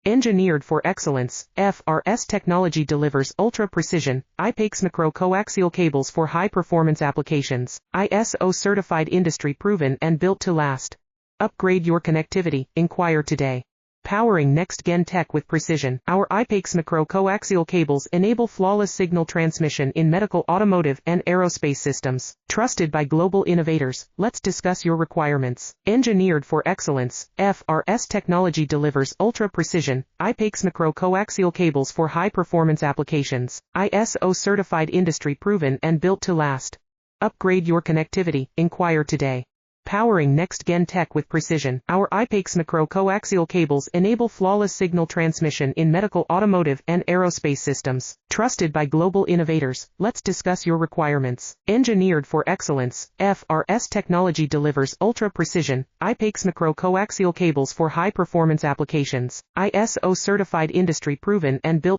Engineered for excellence, FRS technology delivers ultra-precision, IPACE macro-coaxial cables for high-performance applications. ISO certified, industry-proven and built to last. Upgrade your connectivity. Inquire today. Powering next-gen tech with precision. Our IPACE macro-coaxial cables enable flawless signal transmission in medical, automotive, and aerospace systems. Trusted by global innovators. Let's discuss your requirements. Engineered for excellence, FRS technology delivers ultra-precision, IPACE macro-coaxial cables for high-performance applications. ISO certified, industry-proven and built to last. Upgrade your connectivity. Inquire today. Powering next-gen tech with precision. Our IPACE macro-coaxial cables enable flawless signal transmission in medical, automotive, and aerospace systems. Trusted by global innovators. Let's discuss your requirements. Engineered for excellence, FRS technology delivers ultra-precision, IPACE macro-coaxial cables for high-performance applications. ISO certified, industry-proven and built